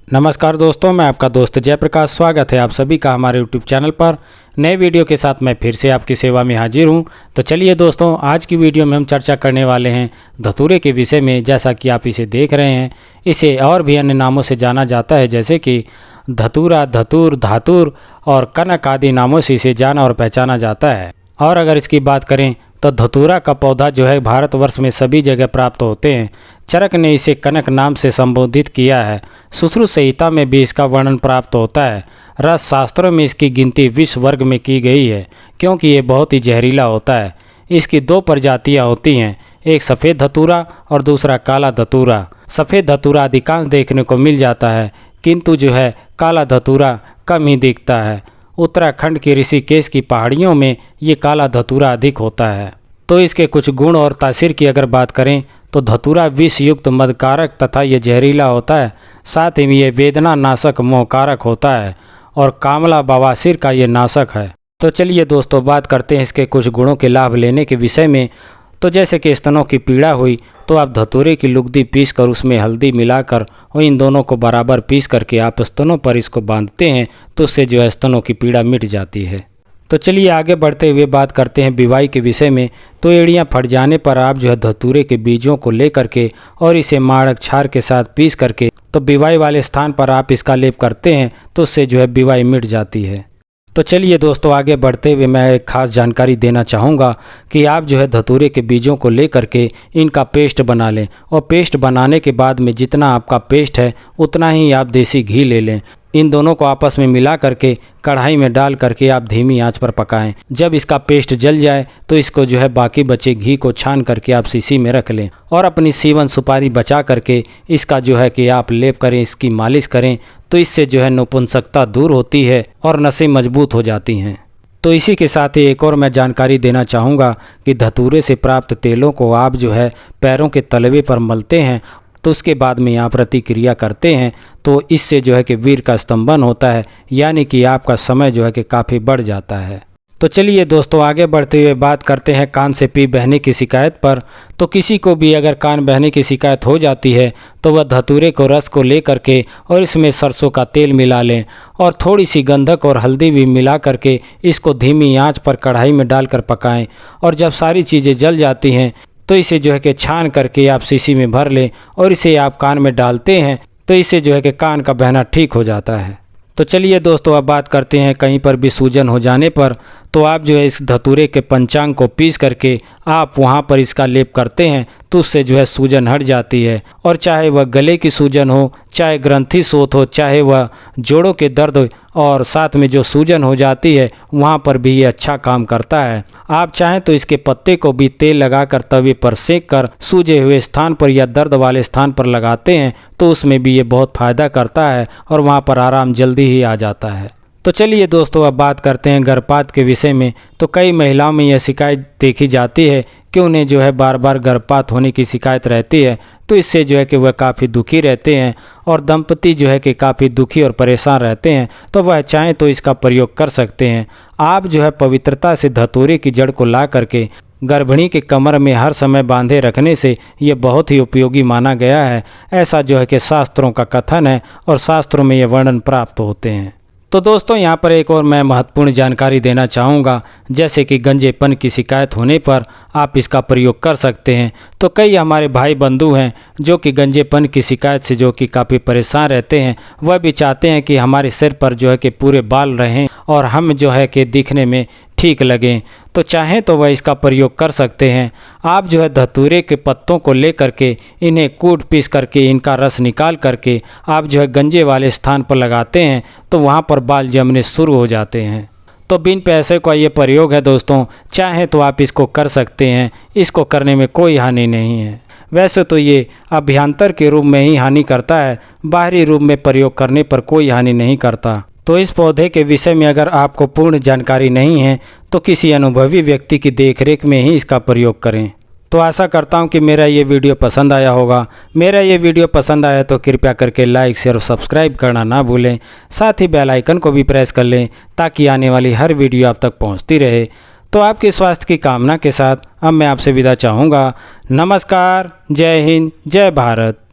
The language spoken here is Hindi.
नमस्कार दोस्तों, मैं आपका दोस्त जयप्रकाश। स्वागत है आप सभी का हमारे YouTube चैनल पर। नए वीडियो के साथ मैं फिर से आपकी सेवा में हाजिर हूं। तो चलिए दोस्तों, आज की वीडियो में हम चर्चा करने वाले हैं धतूरे के विषय में। जैसा कि आप इसे देख रहे हैं, इसे और भी अन्य नामों से जाना जाता है, जैसे कि धतूरा, धतूर, धातुर और कनक आदि नामों से इसे जाना और पहचाना जाता है। और अगर इसकी बात करें तो धतूरा का पौधा जो है भारतवर्ष में सभी जगह प्राप्त होते हैं। चरक ने इसे कनक नाम से संबोधित किया है। सुश्रुत संहिता में भी इसका वर्णन प्राप्त होता है। रस शास्त्रों में इसकी गिनती विष वर्ग में की गई है, क्योंकि ये बहुत ही जहरीला होता है। इसकी दो प्रजातियां होती हैं, एक सफ़ेद धतूरा और दूसरा काला धतूरा। सफ़ेद धतूरा अधिकांश देखने को मिल जाता है, किंतु जो है काला धतूरा कम ही दिखता है। उत्तराखंड के ऋषिकेश की पहाड़ियों में ये काला धतूरा अधिक होता है। तो इसके कुछ गुण और तासीर की अगर बात करें तो धतूरा विष युक्त मदकारक तथा ये जहरीला होता है। साथ ही ये वेदना नाशक मोहकारक होता है और कामला बवासीर का ये नाशक है। तो चलिए दोस्तों, बात करते हैं इसके कुछ गुणों के लाभ लेने के विषय में। तो जैसे कि स्तनों की पीड़ा हुई तो आप धतूरे की लुगदी पीस कर उसमें हल्दी मिलाकर और इन दोनों को बराबर पीस करके आप स्तनों पर इसको बांधते हैं, तो उससे जो है स्तनों की पीड़ा मिट जाती है। तो चलिए आगे बढ़ते हुए बात करते हैं बीवाई के विषय में। तो एड़ियाँ फट जाने पर आप जो है धतूरे के बीजों को ले करके और इसे माड़क छार के साथ पीस करके तो बीवाई वाले स्थान पर आप इसका लेप करते हैं, तो उससे जो है बीवाई मिट जाती है। तो चलिए दोस्तों, आगे बढ़ते हुए मैं एक खास जानकारी देना चाहूँगा कि आप जो है धतूरे के बीजों को ले करके इनका पेस्ट बना लें और पेस्ट बनाने के बाद में जितना आपका पेस्ट है उतना ही आप देसी घी ले लें। इन दोनों को आपस में मिला करके कढ़ाई में डाल करके आप धीमी आंच पर पकाएं। जब इसका पेस्ट जल जाए तो इसको जो है बाकी बचे घी को छान करके आप शीशी में रख लें और अपनी सीवन सुपारी बचा करके इसका जो है कि आप लेप करें, इसकी मालिश करें, तो इससे जो है नपुंसकता दूर होती है और नसें मजबूत हो जाती हैं। तो इसी के साथ ही एक और मैं जानकारी देना चाहूँगा कि धतूरे से प्राप्त तेलों को आप जो है पैरों के तलवे पर मलते हैं, तो उसके बाद में आप प्रतिक्रिया करते हैं, तो इससे जो है कि वीर का स्तंभन होता है, यानी कि आपका समय जो है कि काफ़ी बढ़ जाता है। तो चलिए दोस्तों, आगे बढ़ते हुए बात करते हैं कान से पी बहने की शिकायत पर। तो किसी को भी अगर कान बहने की शिकायत हो जाती है तो वह धतूरे को रस को ले करके और इसमें सरसों का तेल मिला लें और थोड़ी सी गंधक और हल्दी भी मिला करके इसको धीमी आंच पर कढ़ाई में डालकर पकाएं और जब सारी चीज़ें जल जाती हैं तो इसे जो है कि छान करके आप शीशी में भर लें और इसे आप कान में डालते हैं, तो इससे जो है कि कान का बहना ठीक हो जाता है। तो चलिए दोस्तों, अब बात करते हैं कहीं पर भी सूजन हो जाने पर तो आप जो है इस धतूरे के पंचांग को पीस करके आप वहाँ पर इसका लेप करते हैं, तो उससे जो है सूजन हट जाती है। और चाहे वह गले की सूजन हो, चाहे ग्रंथि शोथ हो, चाहे वह जोड़ों के दर्द और साथ में जो सूजन हो जाती है वहाँ पर भी ये अच्छा काम करता है। आप चाहें तो इसके पत्ते को भी तेल लगाकर तवे पर सेक कर सूजे हुए स्थान पर या दर्द वाले स्थान पर लगाते हैं, तो उसमें भी ये बहुत फ़ायदा करता है और वहाँ पर आराम जल्दी ही आ जाता है। तो चलिए दोस्तों, अब बात करते हैं गर्भपात के विषय में। तो कई महिलाओं में यह शिकायत देखी जाती है कि उन्हें जो है बार बार गर्भपात होने की शिकायत रहती है, तो इससे जो है कि वह काफ़ी दुखी रहते हैं और दंपति जो है कि काफ़ी दुखी और परेशान रहते हैं, तो वह चाहें तो इसका प्रयोग कर सकते हैं। आप जो है पवित्रता से धतूरे की जड़ को ला करके गर्भिणी के कमर में हर समय बांधे रखने से ये बहुत ही उपयोगी माना गया है। ऐसा जो है कि शास्त्रों का कथन है और शास्त्रों में ये वर्णन प्राप्त होते हैं। तो दोस्तों, यहाँ पर एक और मैं महत्वपूर्ण जानकारी देना चाहूँगा, जैसे कि गंजेपन की शिकायत होने पर आप इसका प्रयोग कर सकते हैं। तो कई हमारे भाई बंधु हैं जो कि गंजेपन की शिकायत से जो कि काफ़ी परेशान रहते हैं। वह भी चाहते हैं कि हमारे सिर पर जो है कि पूरे बाल रहें और हम जो है कि दिखने में ठीक लगें, तो चाहें तो वह इसका प्रयोग कर सकते हैं। आप जो है धतूरे के पत्तों को ले करके इन्हें कूट पीस करके इनका रस निकाल करके आप जो है गंजे वाले स्थान पर लगाते हैं, तो वहाँ पर बाल जमने शुरू हो जाते हैं। तो बिन पैसे का ये प्रयोग है दोस्तों, चाहें तो आप इसको कर सकते हैं। इसको करने में कोई हानि नहीं है। वैसे तो ये अभ्यंतर के रूप में ही हानि करता है, बाहरी रूप में प्रयोग करने पर कोई हानि नहीं करता। तो इस पौधे के विषय में अगर आपको पूर्ण जानकारी नहीं है तो किसी अनुभवी व्यक्ति की देखरेख में ही इसका प्रयोग करें। तो आशा करता हूं कि मेरा ये वीडियो पसंद आया होगा। मेरा ये वीडियो पसंद आया तो कृपया करके लाइक शेयर और सब्सक्राइब करना ना भूलें। साथ ही बेल आइकन को भी प्रेस कर लें ताकि आने वाली हर वीडियो आप तक पहुंचती रहे। तो आपके स्वास्थ्य की कामना के साथ अब मैं आपसे विदा चाहूँगा। नमस्कार, जय हिंद, जय भारत।